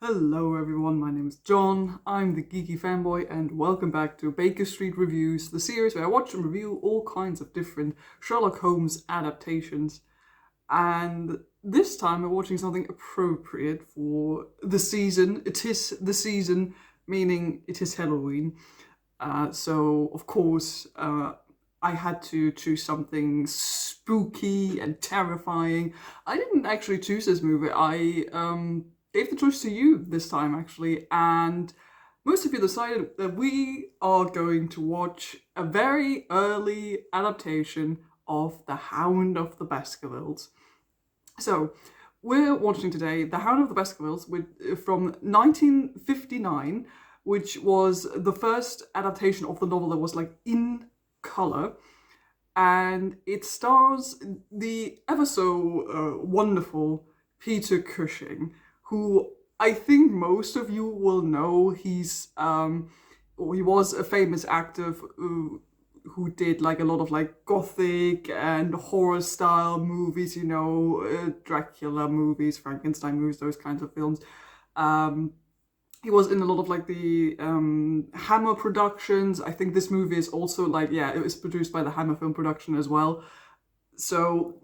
Hello everyone, my name is John, I'm the Geeky Fanboy, and welcome back to Baker Street Reviews, the series where I watch and review all kinds of different Sherlock Holmes adaptations. And this time we're watching something appropriate for the season. It is the season, meaning it is Halloween. So, of course, I had to choose something spooky and terrifying. I didn't actually choose this movie. I gave the choice to you this time, actually, and most of you decided that we are going to watch a very early adaptation of The Hound of the Baskervilles. So, we're watching today The Hound of the Baskervilles from 1959, which was the first adaptation of the novel that was like in color. And it stars the ever so wonderful Peter Cushing, who I think most of you will know. He was a famous actor who did like a lot of like gothic and horror style movies, Dracula movies, Frankenstein movies, those kinds of films. He was in a lot of like the Hammer productions. I think this movie is also it was produced by the Hammer Film Production as well. So,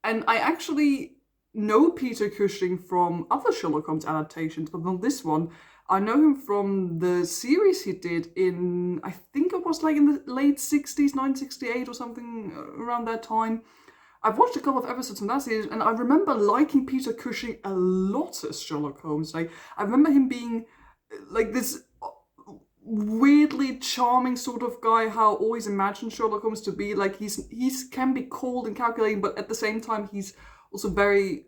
and I actually know Peter Cushing from other Sherlock Holmes adaptations, but not this one. I know him from the series he did in, I think it was like in the late 60s, 1968 or something around that time. I've watched a couple of episodes from that series, and I remember liking Peter Cushing a lot as Sherlock Holmes. Like, I remember him being like this weirdly charming sort of guy, how I always imagined Sherlock Holmes to be. Like, he's can be cold and calculating, but at the same time, he's also very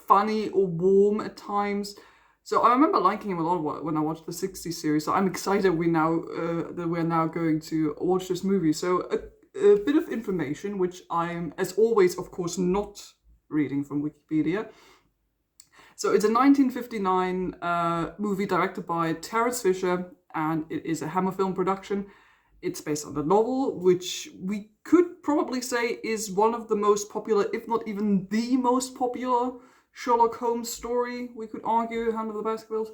funny or warm at times. So I remember liking him a lot when I watched the 60s series. So I'm excited that we're now going to watch this movie. So a bit of information, which I'm, as always, of course, not reading from Wikipedia. So it's a 1959 movie directed by Terence Fisher, and it is a Hammer Film production. It's based on the novel, which we could probably say is one of the most popular, if not even the most popular, Sherlock Holmes story, we could argue, Hound of the Baskervilles.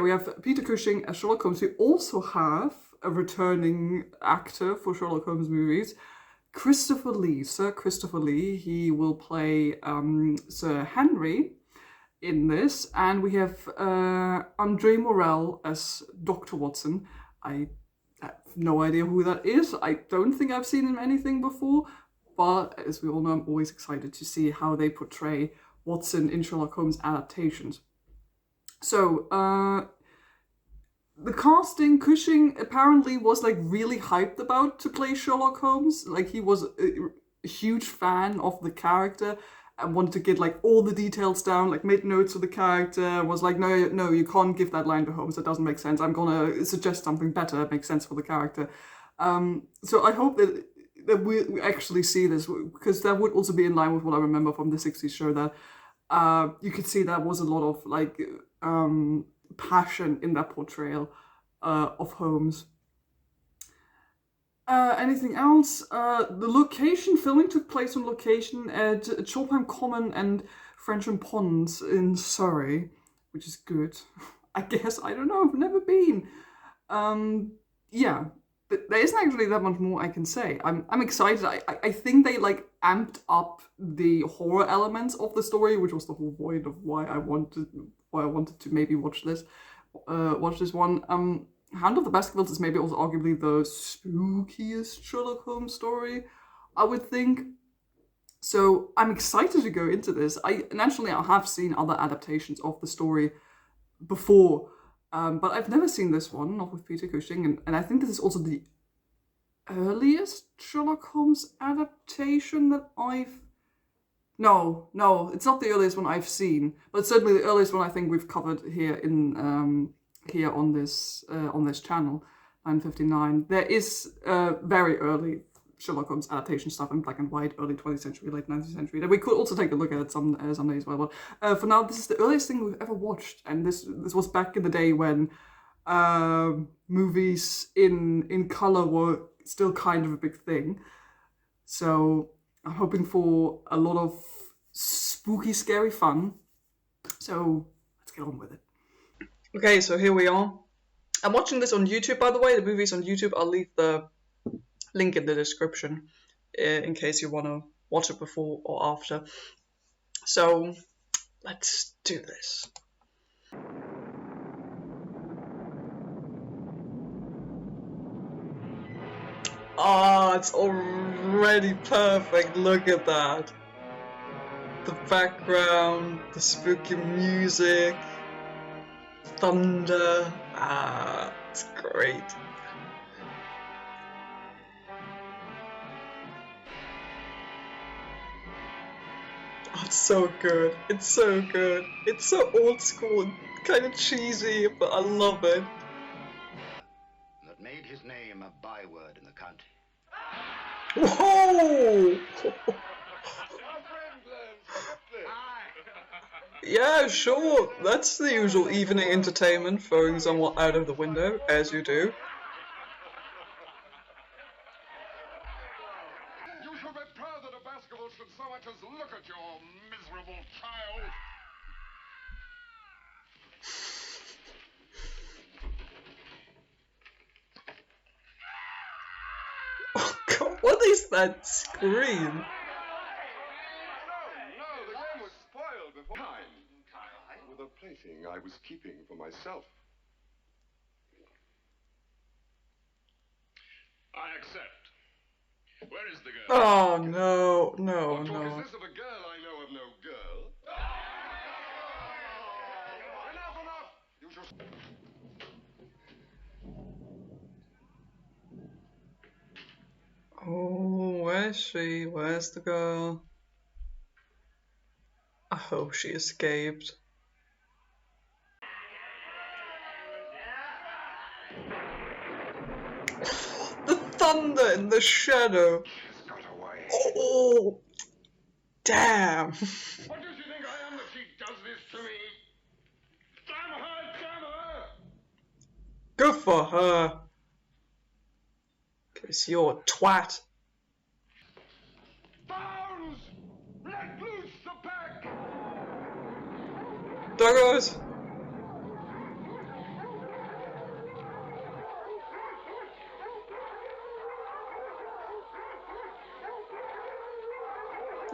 We have Peter Cushing as Sherlock Holmes. We also have a returning actor for Sherlock Holmes movies, Sir Christopher Lee. He will play Sir Henry in this. And we have Andre Morel as Dr. Watson. I have no idea who that is. I don't think I've seen him anything before. But as we all know, I'm always excited to see how they portray Watson in Sherlock Holmes adaptations. So, the casting, Cushing apparently was like really hyped about to play Sherlock Holmes. Like, he was a huge fan of the character and wanted to get like all the details down, like made notes of the character, was like, no, you can't give that line to Holmes, that doesn't make sense. I'm gonna suggest something better that makes sense for the character. So I hope that we actually see this, because that would also be in line with what I remember from the 60s show, that you could see that was a lot of like passion in that portrayal of Holmes. Anything else? The location, filming took place on location at Chopin Common and Frensham Ponds in Surrey, which is good. I guess, I don't know, I've never been. There isn't actually that much more I can say. I'm excited. I think they like amped up the horror elements of the story, which was the whole point of why I wanted to maybe watch this one. Hound of the Baskervilles is maybe also arguably the spookiest Sherlock Holmes story, I would think. So I'm excited to go into this. I have seen other adaptations of the story before, but I've never seen this one, not with Peter Cushing, and I think this is also the earliest Sherlock Holmes adaptation that I've... No, it's not the earliest one I've seen, but it's certainly the earliest one I think we've covered here in here on this channel, 959. There is very early Sherlock Holmes adaptation stuff in black and white, early 20th century, late 19th century, that we could also take a look at it someday as well. But for now, this is the earliest thing we've ever watched, and this was back in the day when movies in color were still kind of a big thing. So I'm hoping for a lot of spooky, scary fun. So get on with it. Okay, so here we are. I'm watching this on YouTube, by the way. The movie's on YouTube. I'll leave the link in the description in case you want to watch it before or after. So, let's do this. Ah, it's already perfect. Look at that. The background, the spooky music, thunder. Ah, it's great. Oh, it's so good. It's so good. It's so old school and kind of cheesy, but I love it. That made his name a byword in the county. Whoa! Yeah, sure. That's the usual evening entertainment, throwing someone out of the window, as you do. You should be proud that a Baskervilles should so much as look at your miserable child. Oh God, what is that scream? No, the game was spoiled before time. With a plaything I was keeping for myself. I accept. Where is the girl? Oh no, What no, talk no. is this of a girl I know of no girl? Enough, enough! You should... Oh, where's she? Where's the girl? I hope she escaped. The thunder in the shadow. She's got away. Oh, damn. What does she think I am that she does this to me? Damn her, damn her! Good for her. 'Cause you're a twat. Bounds! Let loose the pack! Doggos.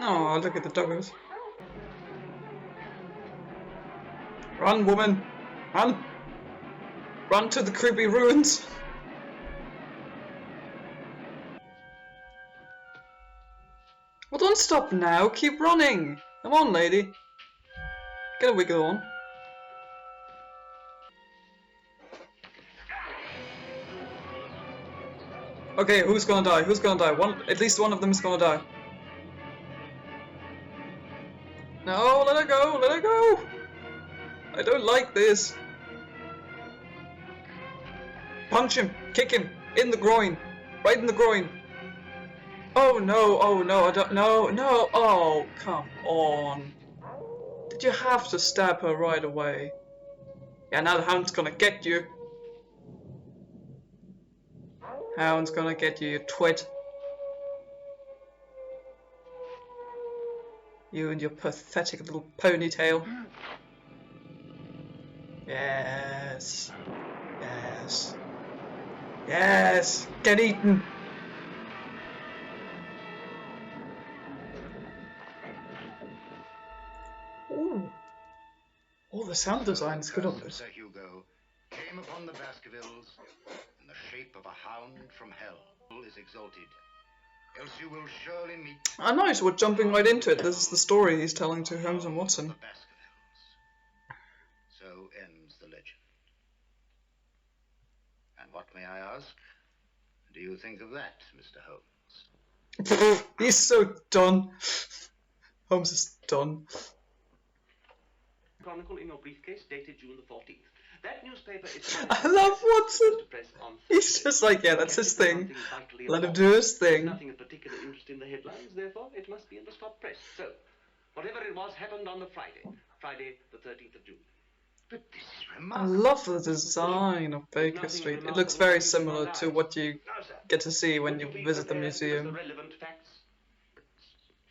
Oh, look at the doggos. Run, woman. Run. Run to the creepy ruins. Well, don't stop now. Keep running. Come on, lady. Get a wiggle on. Okay, who's gonna die? Who's gonna die? At least one of them is gonna die. No, let her go. Let her go. I don't like this. Punch him. Kick him. In the groin. Right in the groin. Oh no, I don't, no, oh, come on. Did you have to stab her right away? Yeah, now the Hound's gonna get you. Hound's gonna get you, you twit. You and your pathetic little ponytail. Yes. Yes. Yes! Get eaten! Ooh. Oh, the sound design is good on this. Sir Hugo came upon the Baskervilles in the shape of a hound from hell. Is exalted, else you will surely meet. I know, we're jumping right into it. This is the story he's telling to Holmes and Watson. The Baskervilles. So ends the legend. And what, may I ask, do you think of that, Mr. Holmes? He's so done. Holmes is done. Chronicle in your briefcase dated June the 14th. That newspaper is... I love Watson. He's just like, yeah, that's his thing. Let him do his thing. Nothing of particular interest in the headlines, therefore it must be in the top press. So, whatever it was happened on the Friday the 13th of June. But this is I remarkable. love the design of Baker Street. It looks very similar to what you get to see when you visit the museum. The relevant facts.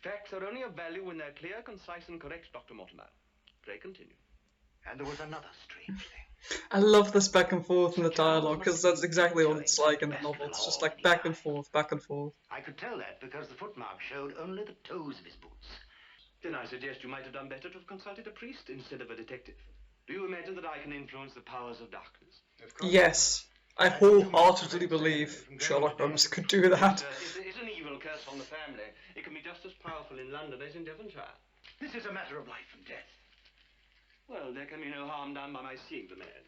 Facts are only of value when they're clear, concise, and correct, Dr. Mortimer. Pray continue. And there was another strange thing. I love this back and forth in the dialogue, because that's exactly what it's like in the novel. It's just like back and forth, back and forth. I could tell that because the footmark showed only the toes of his boots. Then I suggest you might have done better to have consulted a priest instead of a detective. Do you imagine that I can influence the powers of darkness? Of course. Yes, I wholeheartedly believe Sherlock Holmes could do that. It's an evil curse on the family. It can be just as powerful in London as in Devonshire. This is a matter of life and death. Well, there can be no harm done by my seeing the man.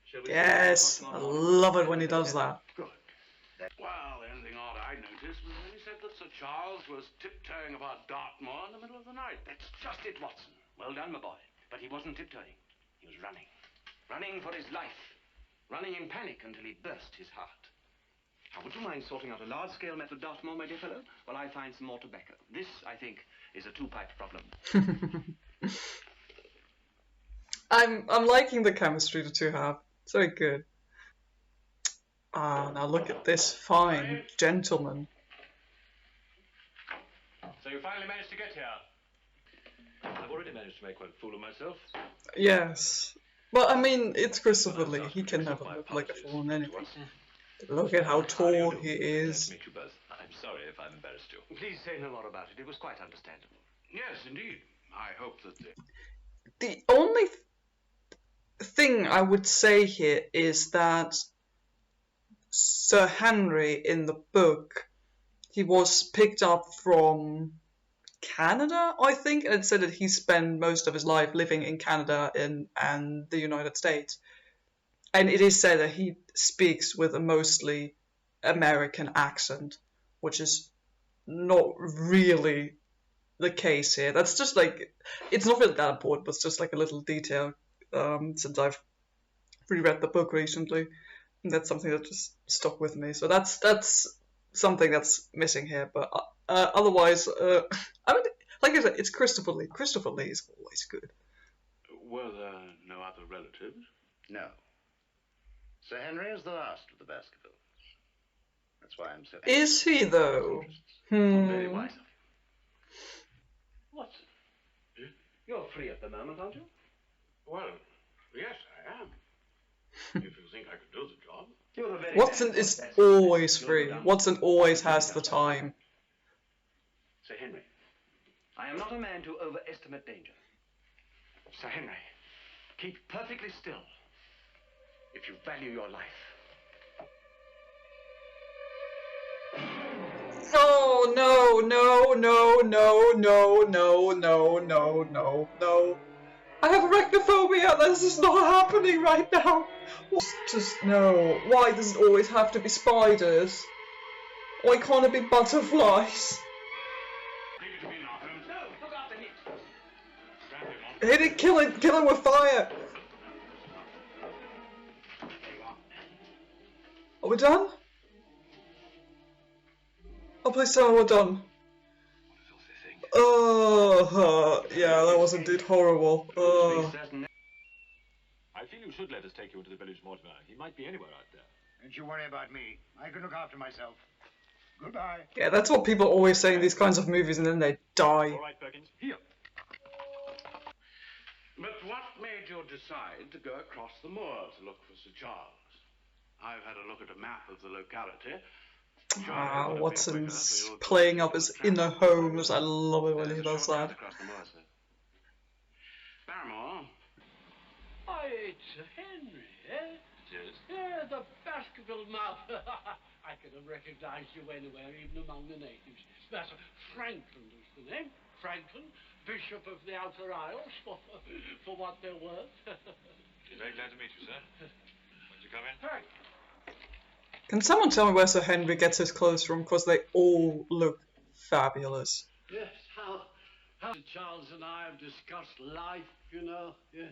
Shall we Yes, see I him tomorrow morning? love it when he does that. Good. Well, the only thing odd I noticed was when he said that Sir Charles was tiptoeing about Dartmoor in the middle of the night. That's just it, Watson. Well done, my boy. But he wasn't tiptoeing. He was running. Running for his life. Running in panic until he burst his heart. Now, would you mind sorting out a large-scale method, Dartmoor, my dear fellow, while I find some more tobacco? This, I think, is a two-pipe problem. I'm liking the chemistry the two have. It's very good. Ah, now look at this fine gentleman. So you finally managed to get here? I've already managed to make quite a fool of myself. Yes. Well, I mean, it's Christopher Lee. He can never look like a fool in anything. Look at how tall he is. Nice to meet you both. I'm sorry if I'm embarrassed you. Please say no more about it. It was quite understandable. Yes, indeed. I hope that The only thing I would say here is that Sir Henry in the book, he was picked up from Canada, I think, and it said that he spent most of his life living in Canada and the United States. And it is said that he speaks with a mostly American accent, which is not really the case here. That's just like, it's not really that important, but it's just like a little detail, since I've reread the book recently. And that's something that just stuck with me. So that's something that's missing here. But otherwise, I mean, like I said, it's Christopher Lee. Christopher Lee is always good. were there no other relatives? No. Sir Henry is the last of the Baskervilles. That's why I'm so... Is he though? Very wise of you. Watson, you're free at the moment, aren't you? Well, yes, I am. If you think I could do the job. You're a very Watson bad is boss. always You'll free. go down. Watson always has the time. Sir Henry, I am not a man to overestimate danger. Sir Henry, keep perfectly still if you value your life. No, no, no, no, no, no, no, no, no, no, no. I have arachnophobia. This is not happening right now. Just no. Why does it always have to be spiders? Why can't it be butterflies? Leave it to me now, Holmes. No, look after him. Grab him on. Hit it, kill him with fire. Are we done? Oh, please tell me we're done. Oh, yeah, that was indeed horrible. I feel you should let us take you into the village, Mortimer. He might be anywhere out there. Don't you worry about me. I can look after myself. Goodbye. Yeah, that's what people always say in these kinds of movies, and then they die. All right, Perkins. Here. But what made you decide to go across the moor to look for Sir Charles? I've had a look at a map of the locality. Ah, Watson's playing up his inner Holmes. I love it when he does that. Across the moor, sir. Barrymore. Why, it's Henry, eh? Yes. Yeah, the Baskerville mouth. I could have recognized you anywhere, even among the natives. That's Franklin was the name. Franklin, Bishop of the Outer Isles, for what they're worth. Very glad to meet you, sir. Won't you come in? Hey, Can someone tell me where Sir Henry gets his clothes from? Because they all look fabulous. yes, how Charles and I have discussed life, you know. Yeah.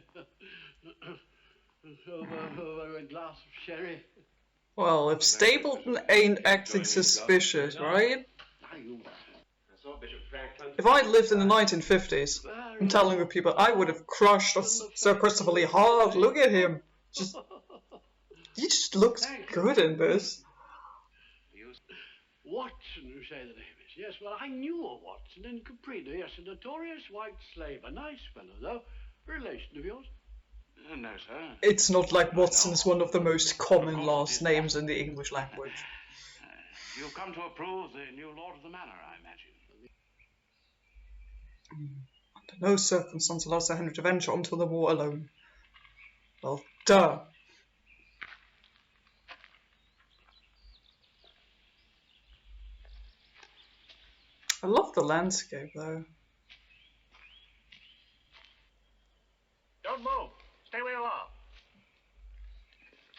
over a glass of sherry. Well, if Stapleton ain't acting suspicious, right? Now you I saw Bishop Franklin. If I'd lived in the 1950s, I'm telling you people, I would have crushed Sir Christopher Lee hard. Look at him. He just looks good in this. Watson, you say the name is. Yes, well, I knew a Watson in Caprina. Yes, a notorious white slave. A nice fellow, though. Relation of yours? No, sir. It's not like Watson's one of the most common last names in the English language. You've come to approve the new lord of the manor, I imagine. Under no circumstance allows Sir Henry to venture onto the moor alone. Well, duh. I love the landscape, though. Don't move. Stay where you are.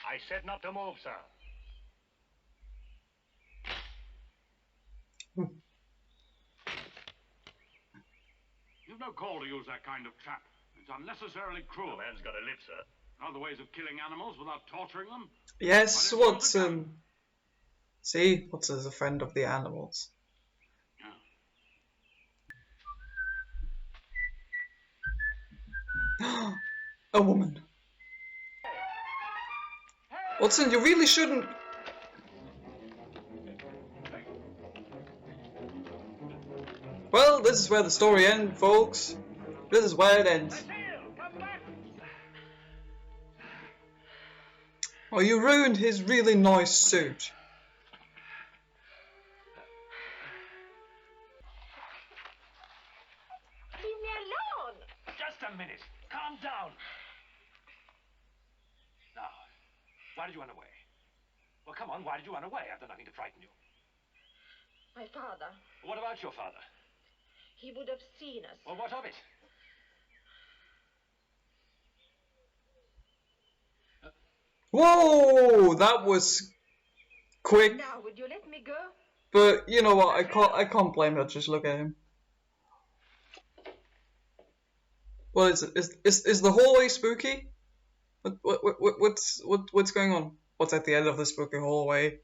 I said not to move, sir. You've no call to use that kind of trap. It's unnecessarily cruel. The man's got to live, sir. Other ways of killing animals without torturing them? Yes, Watson. See, Watson's a friend of the animals. A woman. Watson, you really shouldn't. Well, this is where the story ends, folks. This is where it ends. Oh, you ruined his really nice suit. Leave me alone! Just a minute. Calm down. Now, why did you run away? Well, come on, why did you run away? I've done nothing to frighten you. My father. What about your father? He would have seen us. Well, what of it? Whoa, that was quick. Now, would you let me go? But you know what? I can't blame her. Just look at him. What is it? Is the hallway spooky? What's going on? What's at the end of the spooky hallway?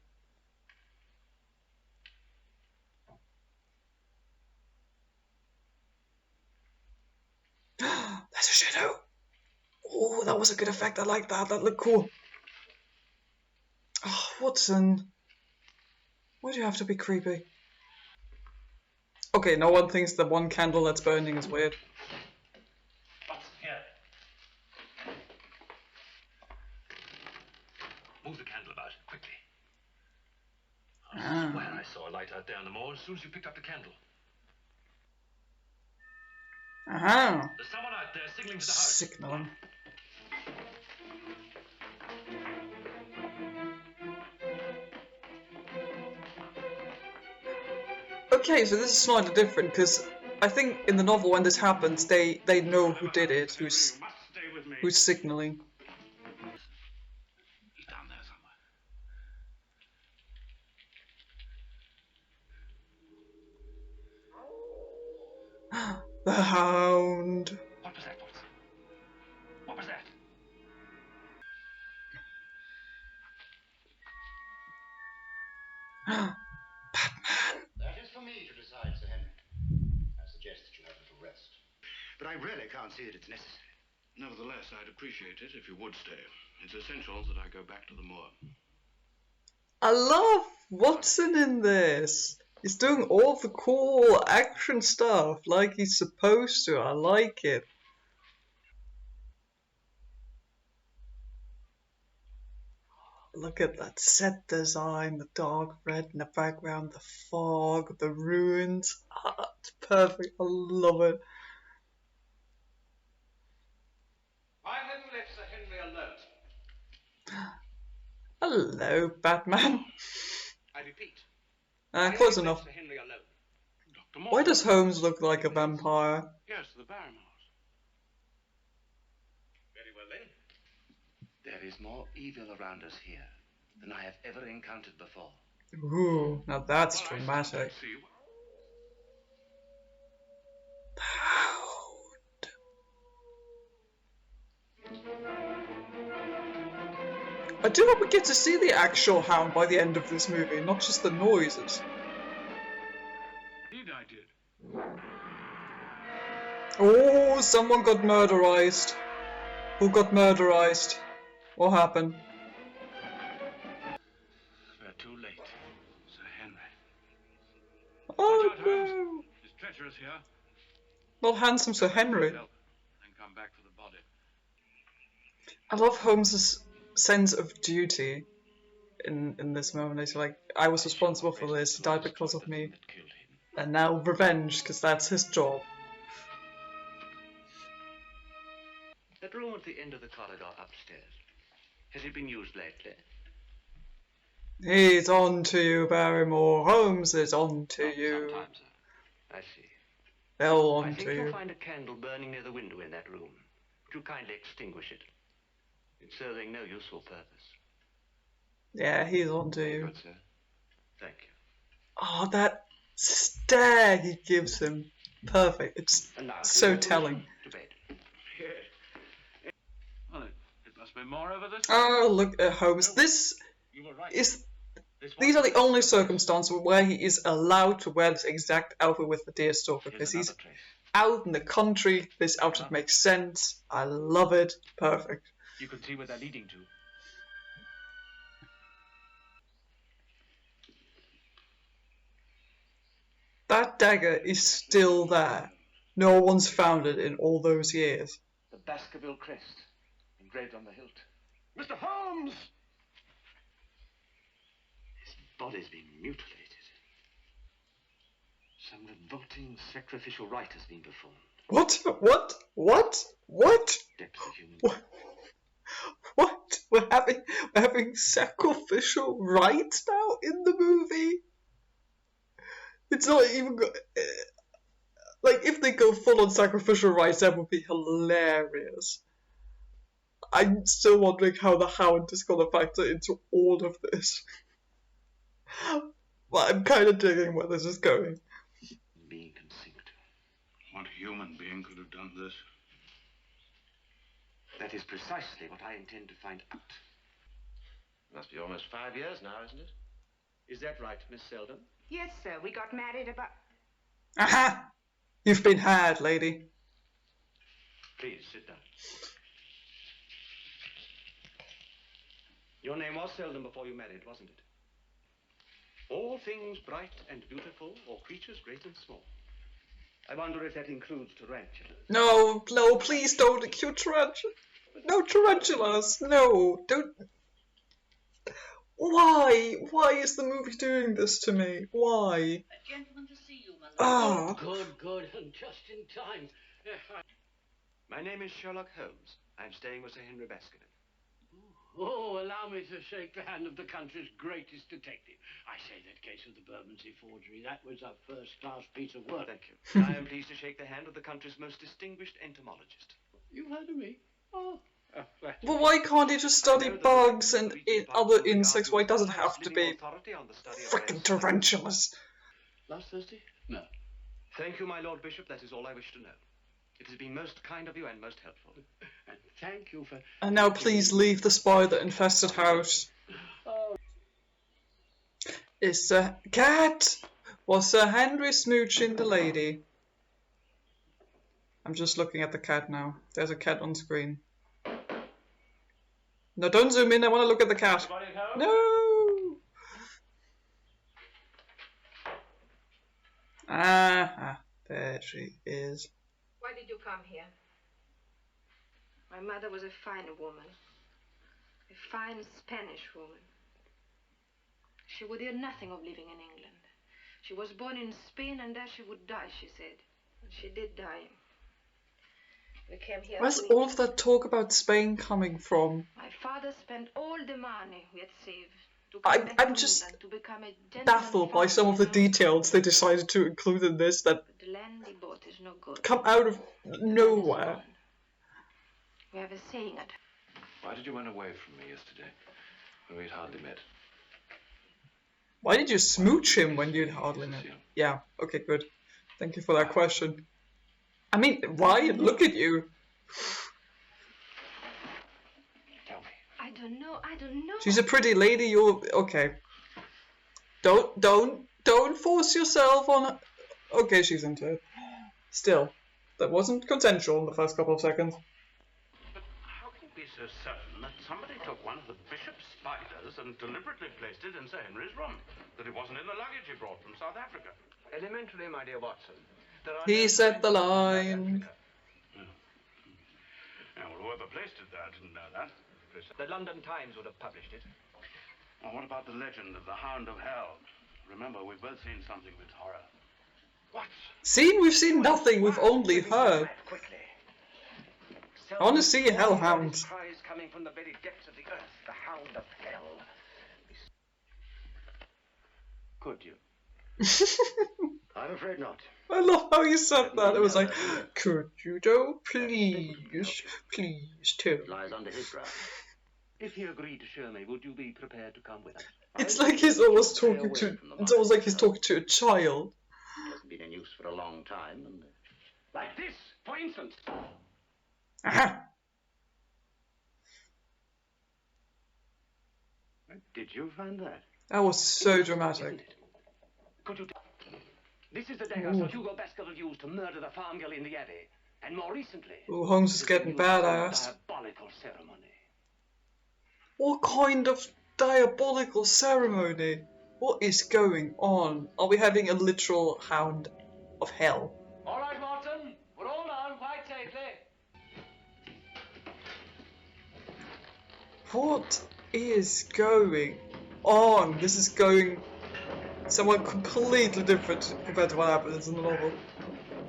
There's a shadow. Oh, that was a good effect. I like that. That looked cool. Oh, Watson. Why do you have to be creepy? Okay, no one thinks the one candle that's burning is weird. What's here? Move the candle about, quickly. I swear I saw a light out there on the moor as soon as you picked up the candle. Aha. There's someone out there signaling to the house. Signaling. Okay, so this is slightly different because I think in the novel when this happens, they know who did it, who's signaling. He's down there somewhere. The Hound. What was that, Watson? What was that? That is for me to decide, Sir Henry. I suggest that you have a little rest. But I really can't see that it's necessary. Nevertheless, I'd appreciate it if you would stay. It's essential that I go back to the moor. I love Watson in this. He's doing all the cool action stuff like he's supposed to. I like it. Look at that set design, the dark red in the background, the fog, the ruins. Ah, it's perfect. I love it. Why have you left Sir Henry alone? Hello, Batman. I repeat. Close enough. Sir Henry alone. Dr. Moore. Why does Holmes look like a vampire? Yes, the Barrymores. Very well then. There is more evil around us here than I have ever encountered before. Ooh, now that's Well, I dramatic. still don't see I do hope we get to see the actual Hound by the end of this movie, not just the noises. Indeed I did. Oh, someone got murderized. Who got murderized? What happened? We're too late, Sir Henry. Oh Watch out, Holmes. no! It's treacherous here. Not handsome Sir Henry. Help, and come back for the body. I love Holmes's sense of duty in this moment. He's like, I was responsible for this, he died because of me. And now revenge, because that's his job. That room at the end of the corridor upstairs, has it been used lately? He's on to you, Barrymore. Holmes is on to you. Sometimes, sir. I see. They're all I on think to you'll you. find a candle burning near the window in that room. Would you kindly extinguish it? It's serving no useful purpose. Yeah, he's on to you. Good, sir. Thank you. Oh, that stare he gives him. Perfect. It's And now, so telling. to bed. Well, it must be more over this. Oh, look at Holmes. This You were right. is... This These are was the only circumstances where he is allowed to wear this exact outfit with the deerstalker, because Here's he's another trace. out in the country. This outfit makes sense. I love it. Perfect. You can see where they're leading to. That dagger is still there. No one's found it in all those years. The Baskerville crest, engraved on the hilt. Mr. Holmes! His body's been mutilated. Some revolting sacrificial rite has been performed. What? What? What? What? Depths of human. What? What? We're having sacrificial rites now in the movie? It's not even like, if they go full on sacrificial rites, that would be hilarious. I'm still wondering how the Hound is gonna factor into all of this. But I'm kind of digging where this is going. Being can sink to. What human being could have done this? That is precisely what I intend to find out. Must be almost 5 years now, isn't it? Is that right, Miss Selden? Yes, sir. We got married about... Aha! You've been had, lady. Please, sit down. Your name was Selden before you married, wasn't it? All things bright and beautiful, or creatures great and small. I wonder if that includes tarantulas. No, no, please don't include tarantulas. No tarantulas. No, don't. Why? Why is the movie doing this to me? Why? A gentleman to see you, my lord. Ah. Good, and just in time. My name is Sherlock Holmes. I'm staying with Sir Henry Baskerville. Oh, allow me to shake the hand of the country's greatest detective. I say that case of the Bermondsey forgery, that was a first-class piece of work. Thank you. I am pleased to shake the hand of the country's most distinguished entomologist. You heard of me? Oh, Well, why can't he just study bugs and other insects? Why does it have to be frickin' tarantulas? Last Thursday? No. Thank you, my Lord Bishop. That is all I wish to know. It has been most kind of you and most helpful. And thank you for... And now please leave the spider-infested house. Oh. Is the cat? Was Sir Henry smooching the lady? I'm just looking at the cat now. There's a cat on screen. No, don't zoom in. I want to look at the cat. No. Ah, there she is. Why did you come here? My mother was a fine woman. A fine Spanish woman. She would hear nothing of living in England. She was born in Spain and there she would die, she said. And she did die. We came here. Where's all of that talk about Spain coming from? My father spent all the money we had saved to come back I'm to just England, to become a gentleman baffled by some of the farmer. details they decided to include in this that But the land he bought is no good. come out of nowhere. We have a saying at Why did you run away from me yesterday when we'd hardly met? Why did you smooch him when you'd hardly met? Yeah, okay, good. Thank you for that question. I mean, why? Look at you. Tell me. I don't know. She's a pretty lady. You're okay. Don't force yourself on. Okay, she's into it. Still, that wasn't consensual in the first couple of seconds. But how can you be so certain that somebody took one of the bishop's spiders and deliberately placed it in Sir Henry's room? That it wasn't in the luggage he brought from South Africa? Elementary, my dear Watson. He said the line. Yeah, well, whoever placed it there didn't know that. The London Times would have published it. Well, what about the legend of the Hound of Hell? Remember, we've both seen something with horror. What? We've seen nothing, we've only heard. Quickly. I want to see a hellhound. Cries coming from the very depths of the earth, the Hound of Hell. Could you? I'm afraid not. I love how you said that. It was like, could you though? Please tell. It lies under his ground. If he agreed to show me, would you be prepared to come with us? It's like he's almost talking to. It's almost like he's talking to a child. It hasn't been in use for a long time, and Like this, for instance. Aha! Did you find that? That was so dramatic. Could you? This is the dagger Sir Hugo Baskerville used to murder the farm girl in the Abbey, and more recently. Oh, Holmes is getting badass. Diabolical ceremony. What kind of diabolical ceremony? What is going on? Are we having a literal Hound of Hell? All right, Martin. We're all on quite safely. What is going on? This is going somewhat completely different compared to what happens in the novel.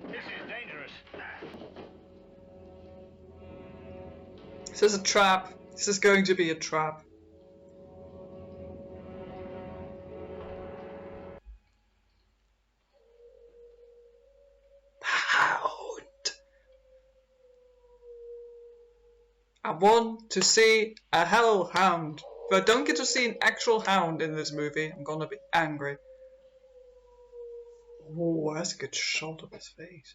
This is dangerous. This is a trap. This is going to be a trap. Hound. I want to see a hellhound. If I don't get to see an actual hound in this movie, I'm gonna be angry. Oh, that's a good shot of his face.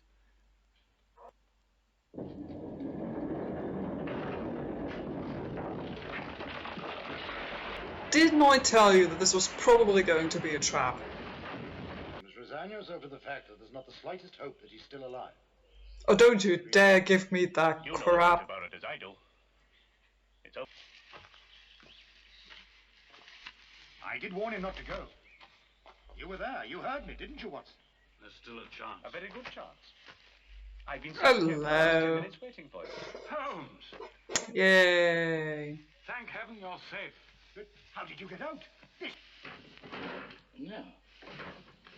Didn't I tell you that this was probably going to be a trap? you must resign yourself to the fact that there's not the slightest hope that he's still alive. Oh, don't you dare give me that You know as crap. much about it as I do. It's over. I did warn him not to go. You were there. You heard me, didn't you, Watson? There's still a chance. A very good chance. I've been sitting here for the last 10 Hello. minutes waiting for you. Holmes! Yay. Thank heaven you're safe. But how did you get out? No.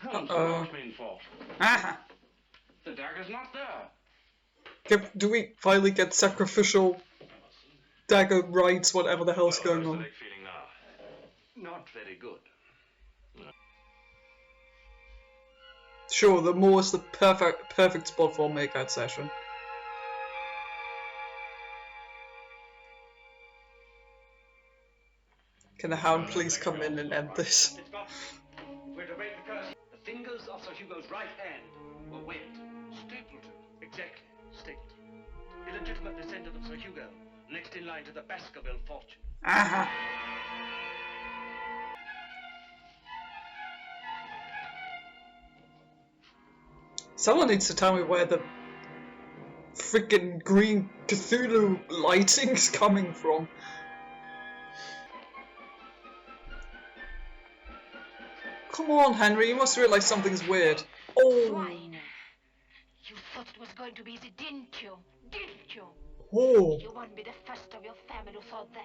Holmes, Uh-oh. what's been for? Aha. The dagger's not there. Do we finally get sacrificial dagger rights, whatever the hell's going How's the on? leg feeling now? Not very good. Sure, the moor is the perfect spot for a makeout session. Can the Hound please come in and end this? It's got. We're to break the curse. The fingers of Sir Hugo's right hand were webbed. Stapled. Exactly. Staked. Illegitimate descendant of Sir Hugo. Next in line to the Baskerville fortune. Aha! Someone needs to tell me where the freaking green Cthulhu lighting's coming from. Come on, Henry, you must realize something's weird. Oh! Swine. You thought it was going to be easy, didn't you? Didn't you? Oh! You won't be the first of your family who thought that.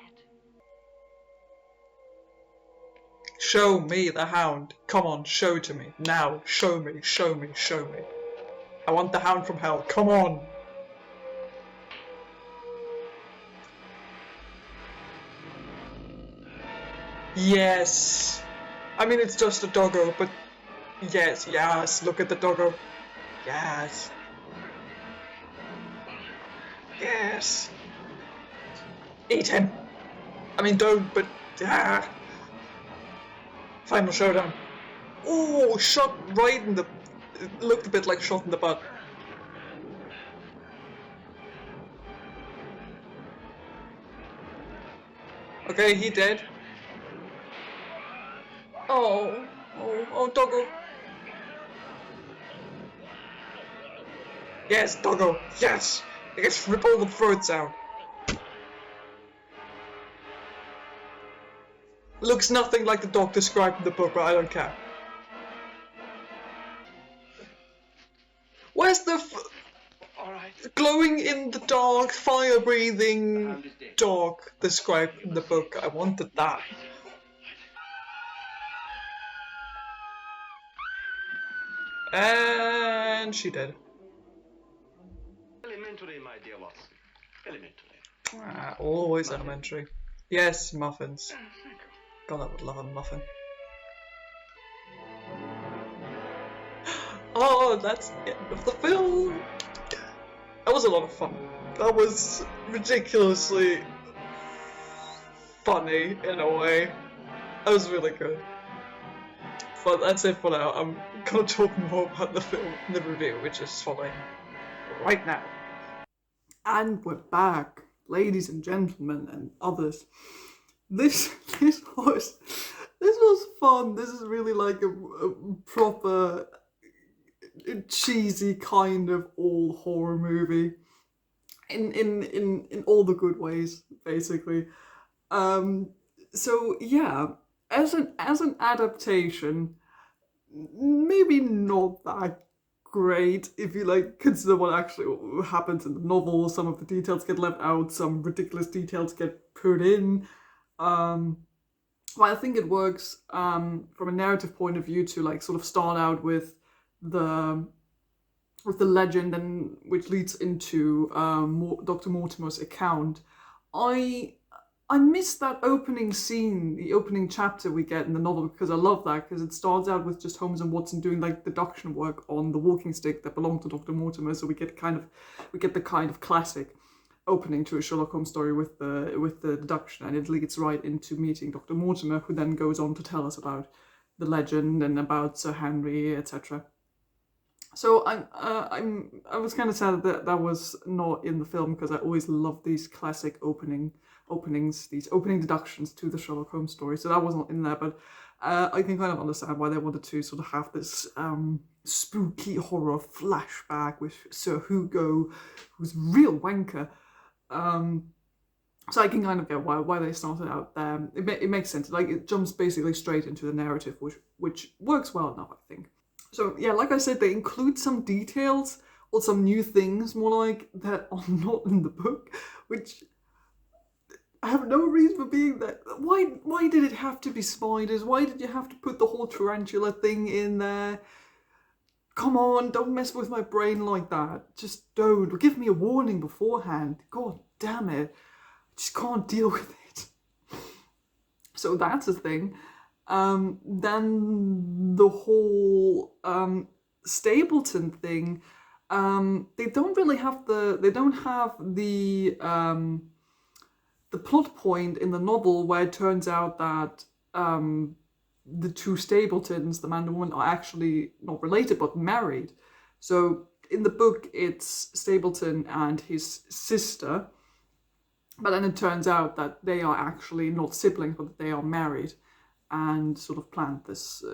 Show me the Hound. Come on, show to me. Now, show me, show me, show me. I want the Hound from hell. Come on! Yes! I mean, it's just a doggo, but yes, yes, look at the doggo. Yes. Yes. Eat him. I mean, don't, but ah. Final showdown. Oh, shot right in the. It looked a bit like shot in the butt. Okay, he dead. Oh, oh, doggo. Yes, doggo. Yes. Let's rip all the throats out. Looks nothing like the dog described in the book, but I don't care. Where's the All right. glowing in the dark, fire-breathing dog described in the book. I wanted that. And she did. Elementary, my dear Watson. Elementary. Always elementary. Yes, muffins. God, I would love a muffin. Oh, that's the end of the film. That was a lot of fun. That was ridiculously funny in a way. That was really good. But that's it for now. I'm gonna talk more about the film in the review, which is following right now. And we're back, ladies and gentlemen and others. This was fun. This is really like a proper cheesy kind of all horror movie in all the good ways, basically. So yeah, as an adaptation, maybe not that great if you like consider what actually happens in the novel. Some of the details get left out, some ridiculous details get put in. Well, I think it works from a narrative point of view to like sort of start out with the legend, and which leads into Dr. Mortimer's account. I missed that opening scene, the opening chapter we get in the novel, because I love that, because it starts out with just Holmes and Watson doing like deduction work on the walking stick that belonged to Dr. Mortimer. So we get the kind of classic opening to a Sherlock Holmes story with the deduction, and it leads right into meeting Dr. Mortimer, who then goes on to tell us about the legend and about Sir Henry, etc. So I was kind of sad that was not in the film, because I always love these classic openings, these opening deductions to the Sherlock Holmes story. So that wasn't in there, but I can kind of understand why they wanted to sort of have this spooky horror flashback with Sir Hugo, who's a real wanker. So I can kind of get why they started out there. It makes sense. Like, it jumps basically straight into the narrative, which works well enough, I think. So yeah, like I said, they include some details or some new things, more like, that are not in the book, which I have no reason for being that. Why did it have to be spiders? Why did you have to put the whole tarantula thing in there? Come on, don't mess with my brain like that. Just don't. Give me a warning beforehand. God damn it. I just can't deal with it. So that's a thing. Then the whole Stapleton thing. They don't have the plot point in the novel where it turns out that the two Stapletons, the man and woman, are actually not related but married. So in the book, it's Stapleton and his sister, but then it turns out that they are actually not siblings, but that they are married, and sort of planned this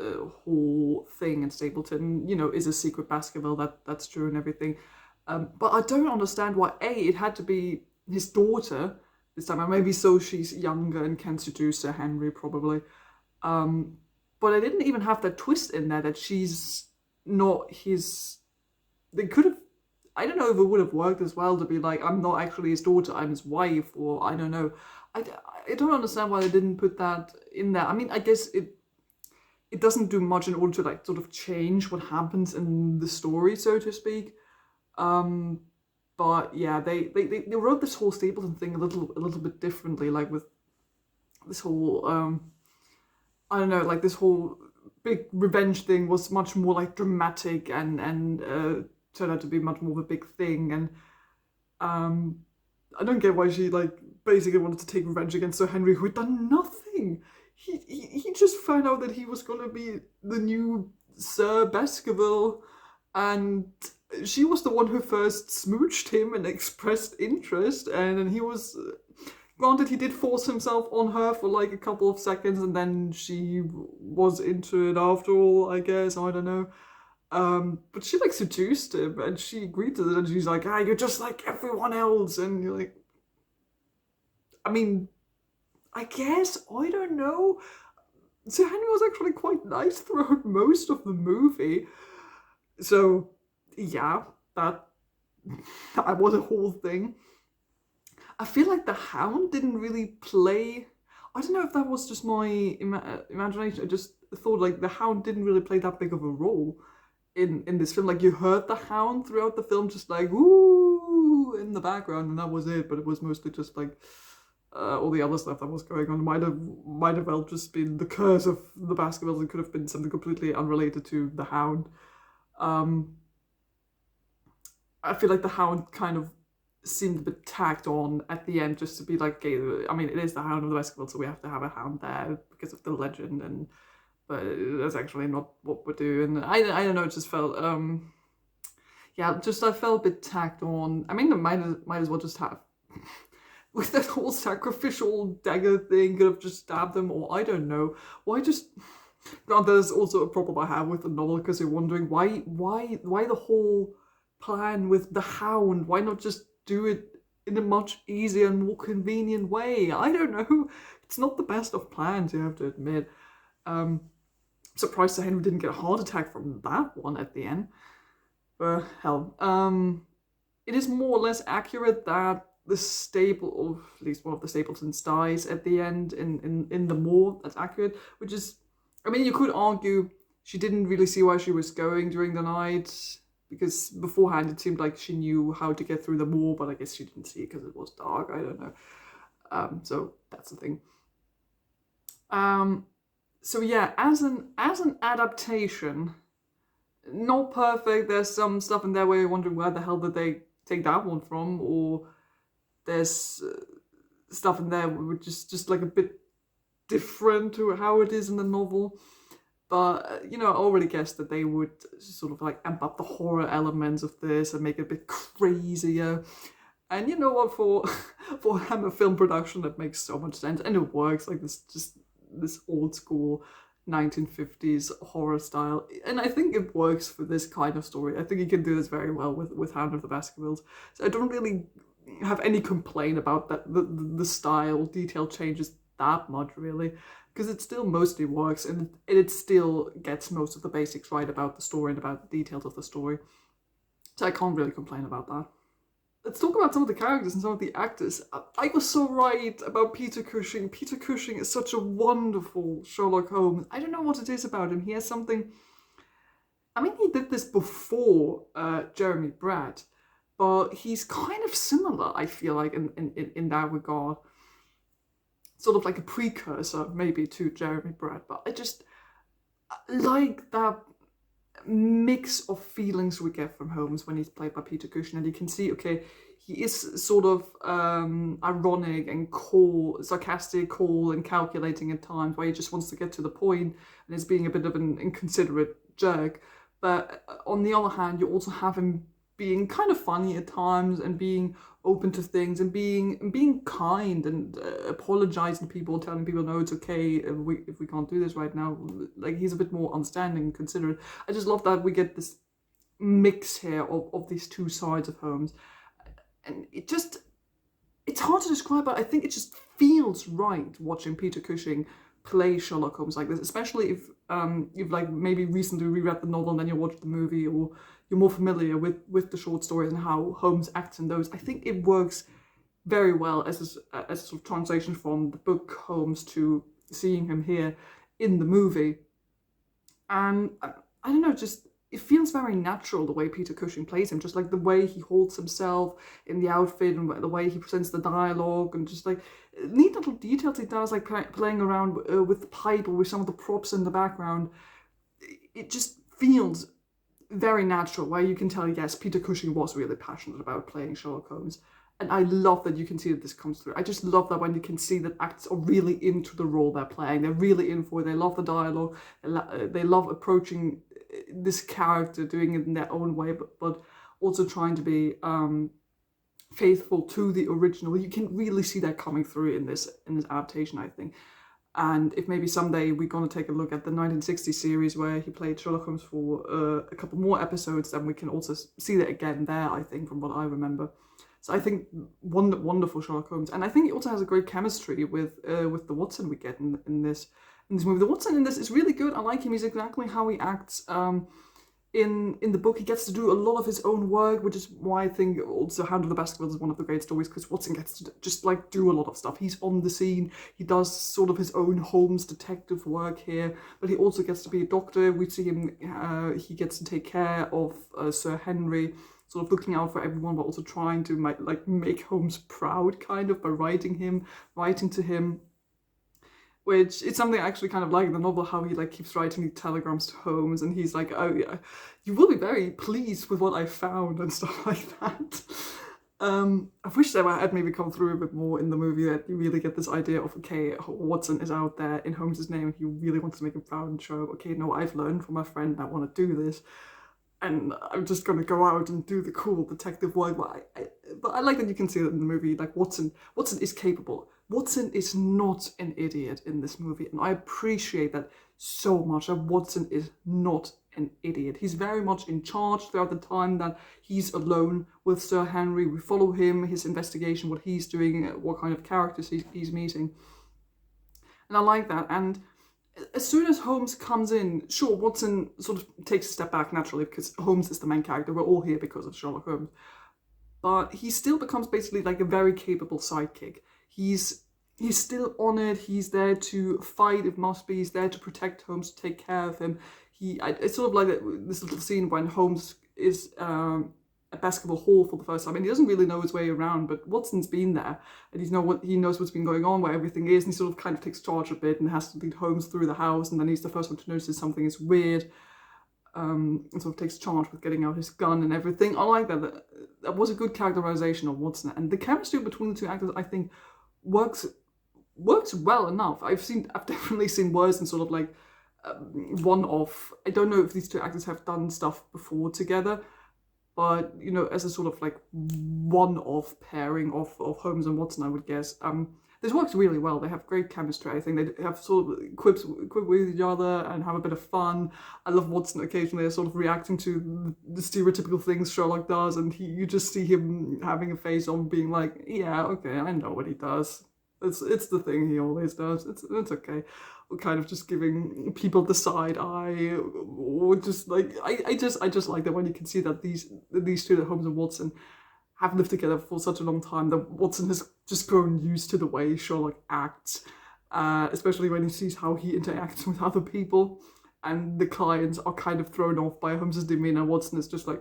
whole thing. And Stapleton, is a secret Baskerville, that's true and everything. But I don't understand why, it had to be his daughter this time, and maybe so she's younger and can seduce Sir Henry, probably. But I didn't even have that twist in there that she's not his. They could have. I don't know if it would have worked as well to be like, I'm not actually his daughter, I'm his wife, or I don't know. I don't understand why they didn't put that in there. I mean, I guess it doesn't do much in order to like sort of change what happens in the story, so to speak. But yeah, they wrote this whole Stapleton thing a little bit differently, like with this whole I don't know, like this whole big revenge thing was much more like dramatic and turned out to be much more of a big thing. And I don't get why she like basically wanted to take revenge against Sir Henry, who had done nothing. He just found out that he was going to be the new Sir Baskerville, and she was the one who first smooched him and expressed interest, and then he was... Granted, he did force himself on her for like a couple of seconds, and then she was into it after all, I guess. I don't know. But she like seduced him, and she agreed to it, and she's like, you're just like everyone else. And you're like... I mean, I guess, I don't know. Sir Henry was actually quite nice throughout most of the movie. So, yeah, that that was a whole thing. I feel like the Hound didn't really play. I don't know if that was just my imagination. I just thought like the Hound didn't really play that big of a role in this film. Like you heard the Hound throughout the film, just like woo in the background, and that was it. But it was mostly just like all the other stuff that was going on. Might have well just been the curse of the Baskervilles. It could have been something completely unrelated to the Hound. I feel like the Hound kind of seemed a bit tacked on at the end, just to be like, okay, I mean, it is the Hound of the Baskervilles, so we have to have a Hound there because of the legend, but that's actually not what we're doing. I don't know, it just felt, I felt a bit tacked on. I mean, it might as well just have, with that whole sacrificial dagger thing, could have just stabbed them, or I don't know. Why just, now there's also a problem I have with the novel, because you're wondering, why the whole plan with the Hound? Why not just do it in a much easier and more convenient way? I don't know. It's not the best of plans, you have to admit. Surprised Sir Henry didn't get a heart attack from that one at the end. But hell. It is more or less accurate that the staple, or at least one of the Stapletons, dies at the end in the moor. That's accurate. Which is, I mean, you could argue she didn't really see where she was going during the night, because beforehand it seemed like she knew how to get through the moor, but I guess she didn't see it because it was dark. I don't know. So that's the thing. So yeah, as an adaptation, not perfect. There's some stuff in there where you're wondering where the hell did they take that one from, or there's stuff in there which is just like a bit different to how it is in the novel. But, I already guessed that they would sort of like amp up the horror elements of this and make it a bit crazier. And you know what, for Hammer film production, that makes so much sense. And it works, like this old school 1950s horror style. And I think it works for this kind of story. I think you can do this very well with Hound of the Baskervilles. So I don't really have any complaint about that the style, detail changes that much, really. Because it still mostly works, and it still gets most of the basics right about the story and about the details of the story. So I can't really complain about that. Let's talk about some of the characters and some of the actors. I was so right about Peter Cushing. Peter Cushing is such a wonderful Sherlock Holmes. I don't know what it is about him. He has something... I mean, he did this before Jeremy Brett, but he's kind of similar, I feel like, in that regard. Sort of like a precursor, maybe, to Jeremy Brett. But I just like that mix of feelings we get from Holmes when he's played by Peter Cushing. And you can see, okay, he is sort of ironic and sarcastic, cool and calculating at times, where he just wants to get to the point and is being a bit of an inconsiderate jerk. But on the other hand, you also have him being kind of funny at times and being open to things and being kind and apologizing to people, telling people, no, it's okay if we can't do this right now. Like, he's a bit more understanding and considerate. I just love that we get this mix here of these two sides of Holmes. And it's hard to describe, but I think it just feels right watching Peter Cushing play Sherlock Holmes like this, especially if you've like maybe recently reread the novel and then you watch the movie, or you're more familiar with the short stories and how Holmes acts in those. I think it works very well as a sort of translation from the book Holmes to seeing him here in the movie. And I don't know, just it feels very natural the way Peter Cushing plays him, just like the way he holds himself in the outfit and the way he presents the dialogue, and just like neat little details he does, like playing around with the pipe or with some of the props in the background. It just feels very natural, where you can tell, yes, Peter Cushing was really passionate about playing Sherlock Holmes. And I love that you can see that this comes through. I just love that when you can see that actors are really into the role they're playing. They're really in for it. They love the dialogue. They love approaching this character, doing it in their own way, but also trying to be faithful to the original. You can really see that coming through in this adaptation, I think. And if maybe someday we're going to take a look at the 1960 series where he played Sherlock Holmes for a couple more episodes, then we can also see that again there, I think, from what I remember. So I think wonderful Sherlock Holmes. And I think he also has a great chemistry with the Watson we get in this movie. The Watson in this is really good. I like him. He's exactly how he acts in the book, he gets to do a lot of his own work, which is why I think also Hound of the Baskervilles is one of the great stories, because Watson gets to just like do a lot of stuff. He's on the scene, he does sort of his own Holmes detective work here, but he also gets to be a doctor. We see him, he gets to take care of Sir Henry, sort of looking out for everyone, but also trying to make Holmes proud, kind of, by writing to him. Which it's something I actually kind of like in the novel, how he like keeps writing telegrams to Holmes, and he's like, oh yeah, you will be very pleased with what I found and stuff like that. I wish that had maybe come through a bit more in the movie, that you really get this idea of, okay, Watson is out there in Holmes's name and he really wants to make him proud and show, okay, no, I've learned from my friend and I want to do this. And I'm just going to go out and do the cool detective work. But I like that you can see that in the movie, like Watson is capable. Watson is not an idiot in this movie, and I appreciate that so much, that Watson is not an idiot. He's very much in charge throughout the time that he's alone with Sir Henry. We follow him, his investigation, what he's doing, what kind of characters he's meeting. And I like that. And as soon as Holmes comes in, sure, Watson sort of takes a step back naturally, because Holmes is the main character. We're all here because of Sherlock Holmes. But he still becomes basically like a very capable sidekick. He's still on it. He's there to fight if must be. He's there to protect Holmes, to take care of him. It's sort of like this little scene when Holmes is at Baskerville Hall for the first time, and he doesn't really know his way around, but Watson's been there, and he knows what's been going on, where everything is, and he sort of kind of takes charge a bit and has to lead Holmes through the house, and then he's the first one to notice something is weird, and sort of takes charge with getting out his gun and everything. I like that. That was a good characterization of Watson, and the chemistry between the two actors, I think, works well enough. I've definitely seen worse and sort of like one-off. I don't know if these two actors have done stuff before together, but you know, as a sort of like one-off pairing of Holmes and Watson, I would guess. This works really well. They have great chemistry. I think they have sort of quip with each other and have a bit of fun. I love Watson occasionally sort of reacting to the stereotypical things Sherlock does, and you just see him having a face on, being like, yeah, okay, I know what he does. It's the thing he always does. It's okay. Kind of just giving people the side eye, or just like I just like that when you can see that these two, that Holmes and Watson, have lived together for such a long time, that Watson has just grown used to the way Sherlock acts, especially when he sees how he interacts with other people, and the clients are kind of thrown off by Holmes's demeanor. Watson is just like,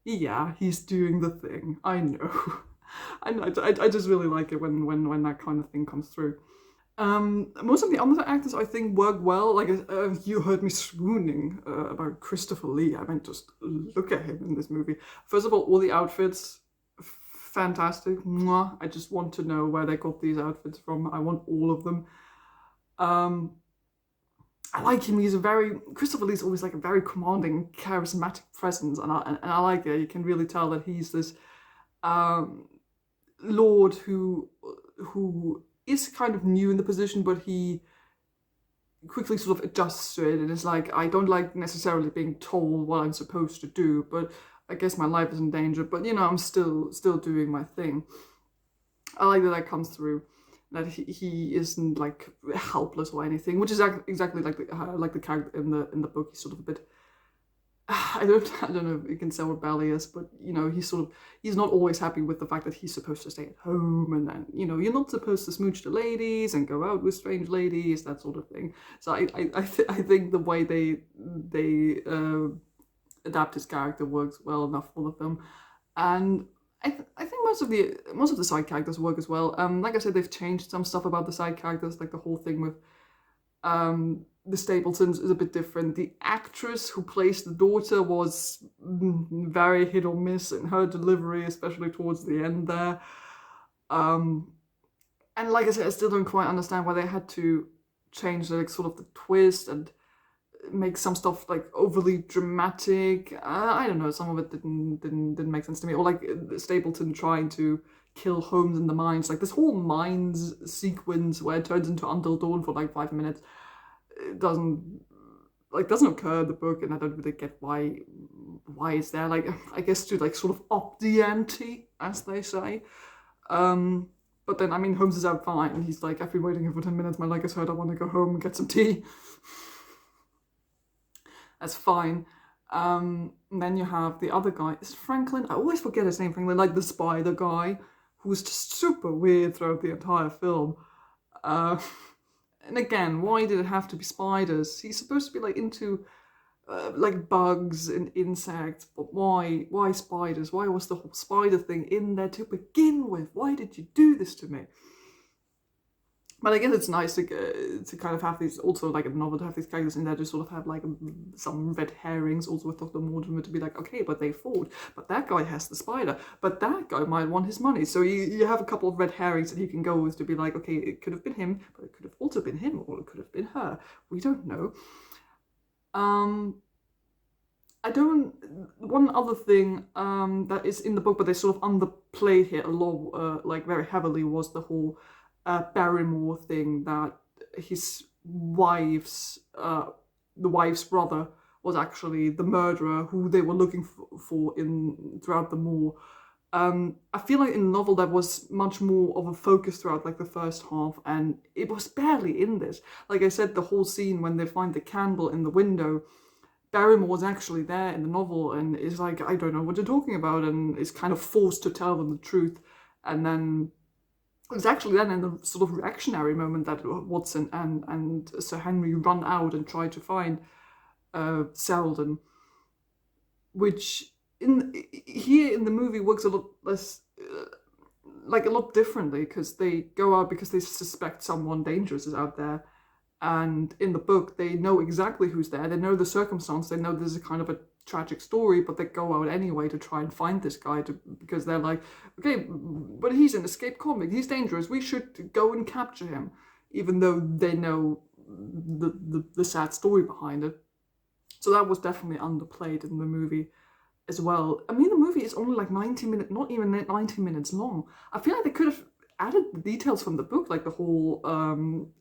yeah, he's doing the thing. I know. I just really like it when that kind of thing comes through. Most of the other actors, I think, work well. Like, you heard me swooning about Christopher Lee. I meant just look at him in this movie. First of all the outfits, fantastic. Mwah. I just want to know where they got these outfits from. I want all of them. I like him. Christopher Lee's always like a very commanding, charismatic presence, and I like it. You can really tell that he's this lord who is kind of new in the position, but he quickly sort of adjusts to it and is like, I don't like necessarily being told what I'm supposed to do, but I guess my life is in danger, but you know, I'm still doing my thing. I like that comes through, that he isn't like helpless or anything, which is exactly like the character in the book. He's sort of a bit, I don't know if you can say rebellious, but you know, he's not always happy with the fact that he's supposed to stay at home, and then, you know, you're not supposed to smooch the ladies and go out with strange ladies, that sort of thing. So I think the way they adapt his character works well enough for the film, and I think most of the side characters work as well. Like I said, they've changed some stuff about the side characters, like the whole thing with the Stapletons is a bit different. The actress who plays the daughter was very hit or miss in her delivery, especially towards the end there. And like I said, I still don't quite understand why they had to change the sort of the twist and make some stuff like overly dramatic. I don't know, some of it didn't make sense to me. Or like Stapleton trying to kill Holmes in the mines, like this whole mines sequence where it turns into Until Dawn for like 5 minutes. It doesn't occur in the book, and I don't really get why it's there. Like, I guess to like sort of up the ante, as they say. But then, I mean, Holmes is out fine, and he's like, I've been waiting here for 10 minutes, my leg is hurt, I want to go home and get some tea. That's fine. And then you have the other guy, is it Franklin? I always forget his name, Franklin, like the spider guy, who's just super weird throughout the entire film. And again, why did it have to be spiders? He's supposed to be like into like bugs and insects, but why spiders? Why was the whole spider thing in there to begin with? Why did you do this to me? But I guess it's nice to kind of have these, also like a novel, to have these characters in there to sort of have like some red herrings, also with Dr. Mortimer, to be like, okay, but they fought, but that guy has the spider, but that guy might want his money. So you have a couple of red herrings that you can go with to be like, okay, it could have been him, but it could have also been him, or it could have been her. We don't know. One other thing that is in the book, but they sort of underplayed here a lot, like very heavily, was the whole Barrymore thing, that his wife's the wife's brother was actually the murderer who they were looking for throughout the war. I feel like in the novel there was much more of a focus throughout like the first half, and it was barely in this. Like I said, the whole scene when they find the candle in the window, Barrymore was actually there in the novel and is like, I don't know what you're talking about, and is kind of forced to tell them the truth. And then it's actually then in the sort of reactionary moment that Watson and Sir Henry run out and try to find Selden, which here in the movie works a lot less, like a lot differently, because they go out because they suspect someone dangerous is out there. And in the book, they know exactly who's there. They know the circumstance. They know this is a kind of a tragic story, but they go out anyway to try and find this guy because they're like, okay, but he's an escaped convict. He's dangerous. We should go and capture him, even though they know the sad story behind it. So that was definitely underplayed in the movie as well. I mean, the movie is only like 90 minutes, not even 90 minutes long. I feel like they could have added the details from the book, like the whole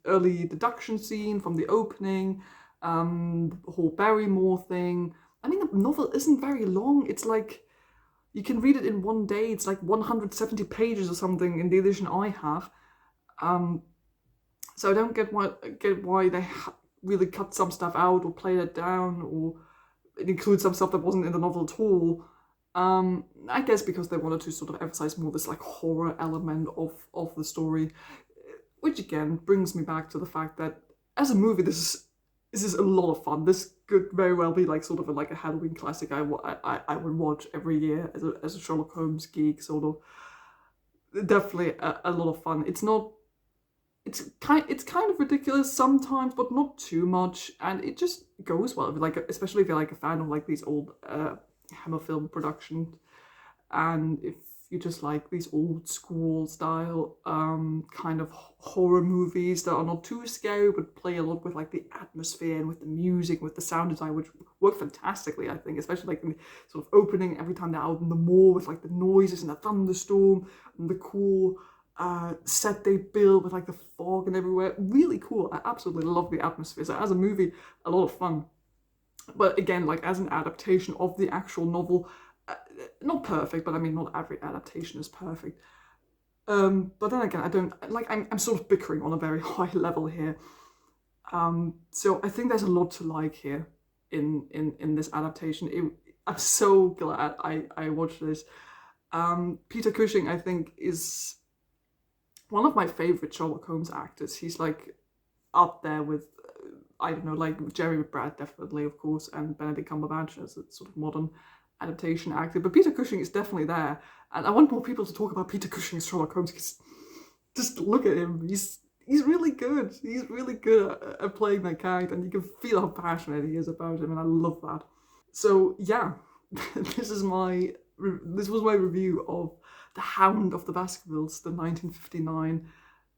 early deduction scene from the opening, the whole Barrymore thing. I mean, the novel isn't very long. It's like, you can read it in one day. It's like 170 pages or something in the edition I have. So I don't get why they really cut some stuff out or played it down or include some stuff that wasn't in the novel at all. I guess because they wanted to sort of emphasize more this like horror element of the story, which again brings me back to the fact that as a movie, this is a lot of fun. This could very well be like sort of like a Halloween classic I would watch every year as a Sherlock Holmes geek, sort of. Definitely a lot of fun. It's kind of ridiculous sometimes, but not too much, and it just goes well. Like, especially if you're like a fan of like these old Hammer film productions, and if you just like these old school style kind of horror movies that are not too scary but play a lot with like the atmosphere and with the music, with the sound design, which work fantastically, I think, especially like in the sort of opening, every time they're out in the moor with like the noises and the thunderstorm and the cool set they build with like the fog and everywhere. Really cool. I absolutely love the atmosphere. So as a movie, a lot of fun. But again, like as an adaptation of the actual novel, not perfect, but I mean, not every adaptation is perfect. But then again, I don't like. I'm sort of bickering on a very high level here. So I think there's a lot to like here in this adaptation. I'm so glad I watched this. Peter Cushing, I think, is one of my favorite Sherlock Holmes actors. He's like up there with, I don't know, like Jerry Brad, definitely, of course, and Benedict Cumberbatch as a sort of modern adaptation actor. But Peter Cushing is definitely there. And I want more people to talk about Peter Cushing as Sherlock Holmes, because just look at him. He's really good. He's really good at playing that character, and you can feel how passionate he is about him, and I love that. So yeah, this was my review of The Hound of the Baskervilles, the 1959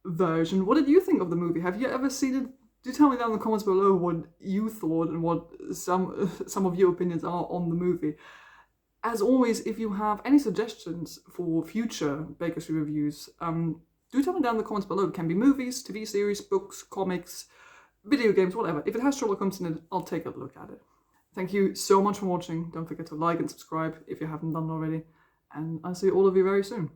version. What did you think of the movie? Have you ever seen it? Do tell me down in the comments below what you thought and what some of your opinions are on the movie. As always, if you have any suggestions for future Baker Street reviews, do tell me down in the comments below. It can be movies, TV series, books, comics, video games, whatever. If it has Sherlock Holmes in it, I'll take a look at it. Thank you so much for watching. Don't forget to like and subscribe if you haven't done already. And I'll see all of you very soon.